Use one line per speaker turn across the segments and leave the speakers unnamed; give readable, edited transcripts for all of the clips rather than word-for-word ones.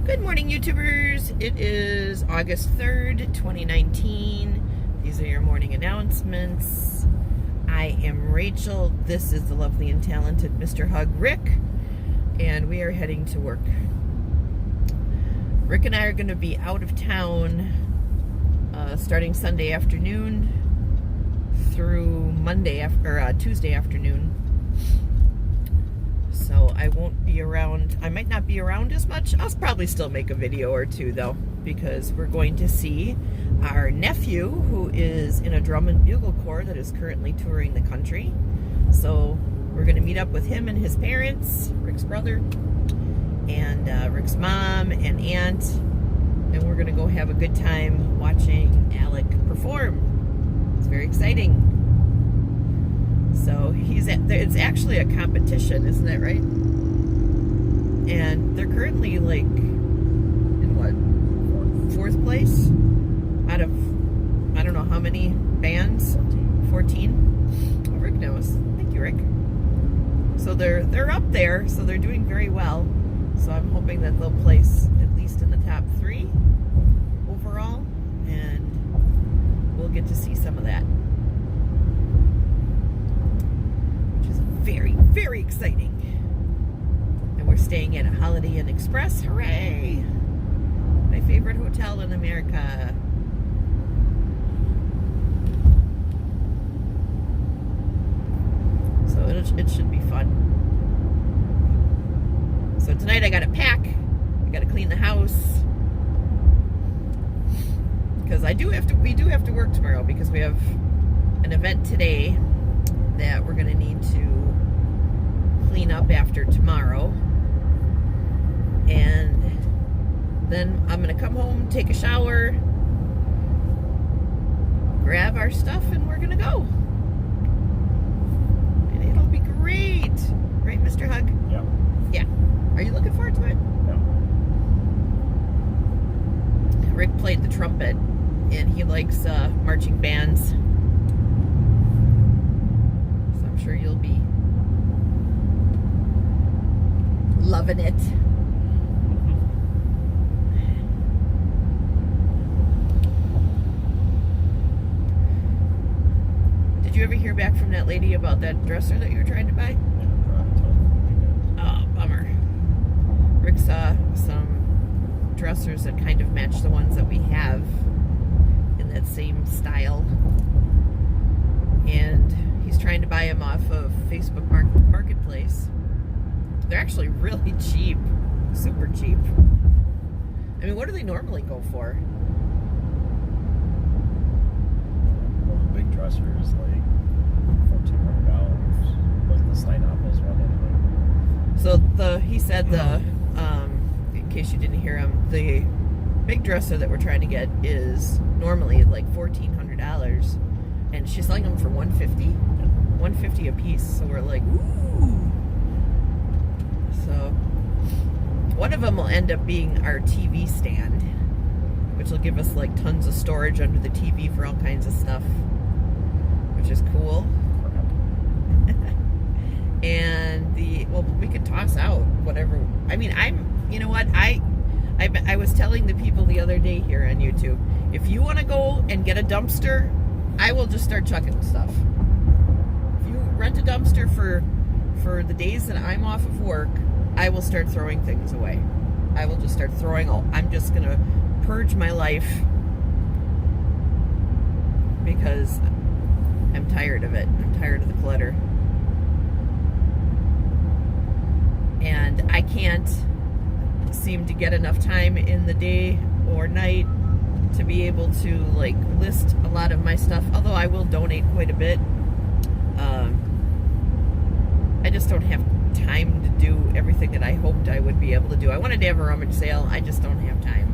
Good morning, YouTubers. It is August 3rd, 2019. These are your morning announcements. I am Rachel. This is the lovely and talented Mr. Hug Rick, and we are heading to work. Rick and I are going to be out of town starting Sunday afternoon through Tuesday afternoon. So I won't be around. I might not be around as much. I'll probably still make a video or two though, because we're going to see our nephew, who is in a drum and bugle corps that is currently touring the country. So we're going to meet up with him and his parents, Rick's brother, and Rick's mom and aunt, and we're going to go have a good time watching Alec perform. It's very exciting. So it's actually a competition, isn't that right? And they're currently like in what? Fourth place out of I don't know how many bands. 14. Oh, Rick knows. Thank you, Rick. So they're up there, so they're doing very well. So I'm hoping that they'll place at least in the top 3 overall, and we'll get to see some of that. Very, very exciting. And we're staying at a Holiday Inn Express. Hooray! My favorite hotel in America. So it should be fun. So tonight I gotta pack. I gotta clean the house. Because we do have to work tomorrow, because we have an event today that we're gonna need to clean up after tomorrow, and then I'm gonna come home, take a shower, grab our stuff, and we're gonna go, and it'll be great, right, Mr. Hug?
Yeah.
Yeah. Are you looking forward to it?
Yeah.
Rick played the trumpet, and he likes marching bands, so I'm sure you'll be loving it. Did you ever hear back from that lady about that dresser that you were trying to buy? Oh, bummer. Rick saw some dressers that kind of match the ones that we have in that same style, and he's trying to buy them off of Facebook Marketplace. They're actually really cheap, super cheap. I mean, what do they normally go for?
Well, the big dresser is like $1,400. Like the Steinhoppel's one anyway.
So he said in case you didn't hear him, the big dresser that we're trying to get is normally like $1,400, and she's selling them for $150 a piece. So we're like, ooh. So one of them will end up being our TV stand, which will give us like tons of storage under the TV for all kinds of stuff, which is cool. And we could toss out whatever. I mean, you know what? I was telling the people the other day here on YouTube, if you want to go and get a dumpster, I will just start chucking stuff. If you rent a dumpster for the days that I'm off of work, I will start throwing things away. I will just start throwing I'm just going to purge my life, because I'm tired of it. I'm tired of the clutter. And I can't seem to get enough time in the day or night to be able to like list a lot of my stuff, although I will donate quite a bit. I just don't have time to do everything that I hoped I would be able to do. I wanted to have a rummage sale. I just don't have time.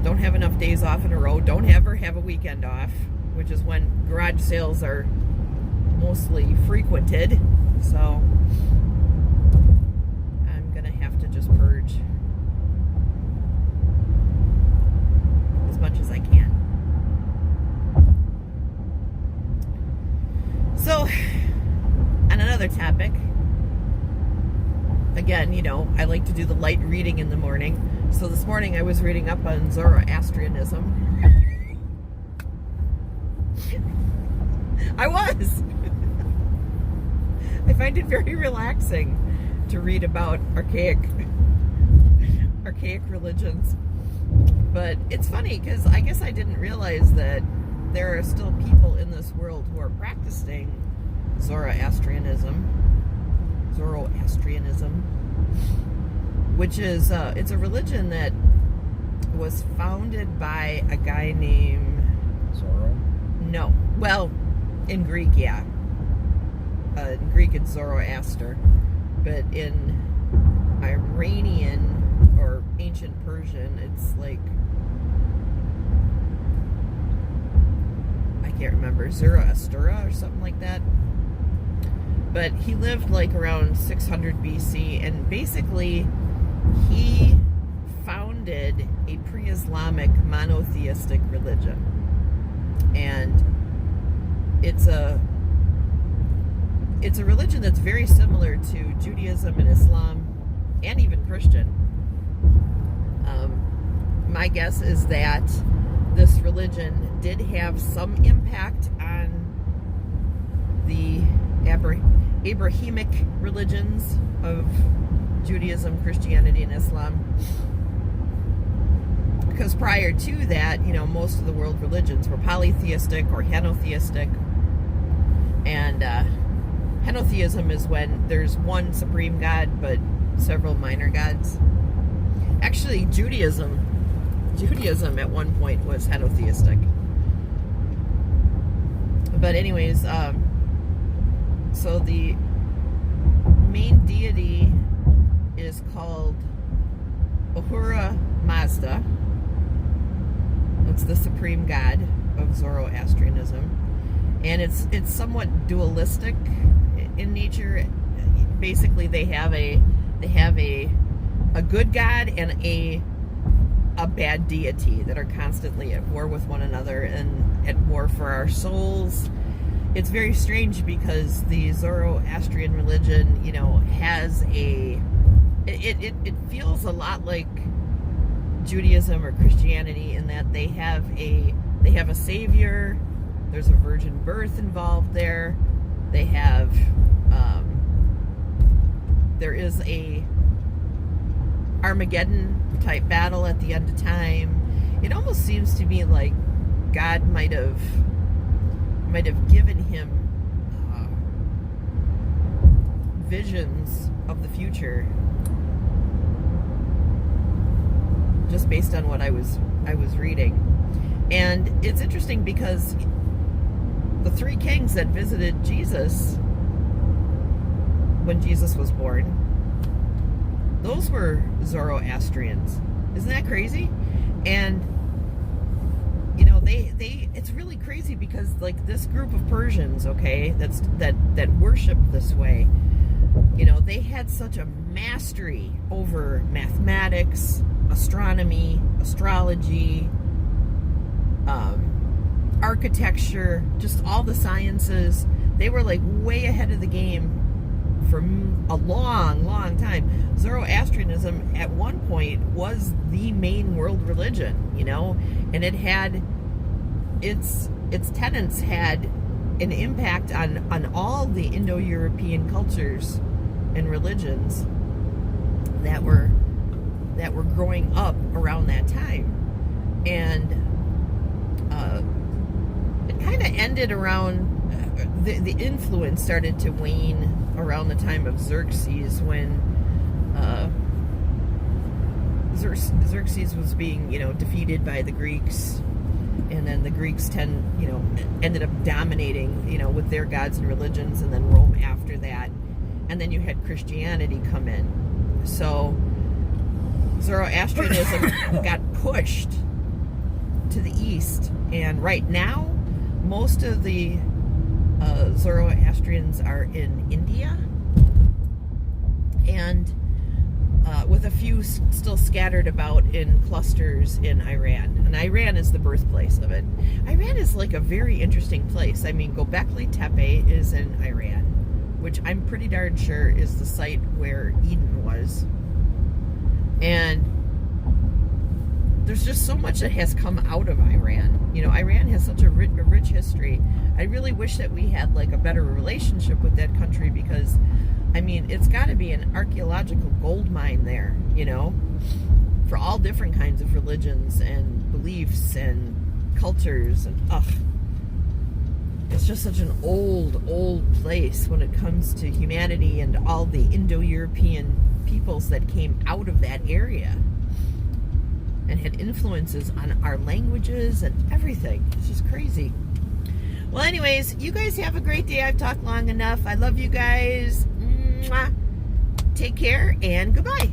Don't have enough days off in a row. Don't ever have a weekend off, which is when garage sales are mostly frequented. So I'm gonna have to just purge as much as I can. So, on another topic, again, and I like to do the light reading in the morning. So this morning I was reading up on Zoroastrianism. I was. I find it very relaxing to read about archaic religions. But it's funny because I guess I didn't realize that there are still people in this world who are practicing Zoroastrianism, which is it's a religion that was founded by a guy named
Zorro?
No. Well, in Greek, yeah. In Greek, it's Zoroaster. But in Iranian or ancient Persian, it's like, I can't remember, Zoroastura or something like that. But he lived like around 600 BC, and basically he founded a pre-Islamic monotheistic religion. And it's a religion that's very similar to Judaism and Islam and even Christian. My guess is that this religion did have some impact on the Abrahamic religions of Judaism, Christianity, and Islam. Because prior to that, most of the world religions were polytheistic or henotheistic. And henotheism is when there's one supreme god, but several minor gods. Actually, Judaism at one point was henotheistic. But anyways, so the main deity is called Ahura Mazda. It's the supreme god of Zoroastrianism, and it's somewhat dualistic in nature. Basically, they have a good god and a bad deity that are constantly at war with one another and at war for our souls. It's very strange because the Zoroastrian religion, has it feels a lot like Judaism or Christianity in that they have a savior. There's a virgin birth involved there. They have there is a Armageddon type battle at the end of time. It almost seems to me like God might have given him visions of the future, just based on what I was reading. And it's interesting because the three kings that visited Jesus when Jesus was born, those were Zoroastrians. Isn't that crazy? And it's really crazy because like this group of Persians, okay, that worship this way, they had such a mastery over mathematics, astronomy, astrology, architecture, just all the sciences. They were like way ahead of the game for a long, long time. Zoroastrianism at one point was the main world religion, and it had its tenets had an impact on all the Indo-European cultures and religions that were growing up around that time. And it kind of ended around the influence started to wane around the time of Xerxes, when Xerxes was being defeated by the Greeks, and then the Greeks ended up dominating with their gods and religions, and then Rome after that, and then you had Christianity come in. So Zoroastrianism got pushed to the east, and right now most of the Zoroastrians are in India, and with a few still scattered about in clusters in Iran. And Iran is the birthplace of it. Iran is like a very interesting place. I mean, Göbekli Tepe is in Iran, which I'm pretty darn sure is the site where Eden was. And there's just so much that has come out of Iran. You know, Iran has such a rich history. I really wish that we had like a better relationship with that country, because I mean, it's got to be an archaeological gold mine there, you know, for all different kinds of religions and beliefs and cultures. And it's just such an old place when it comes to humanity and all the Indo-European peoples that came out of that area and had influences on our languages and everything. It's just crazy. Well, anyways, you guys have a great day. I've talked long enough. I love you guys. Mwah. Take care and goodbye.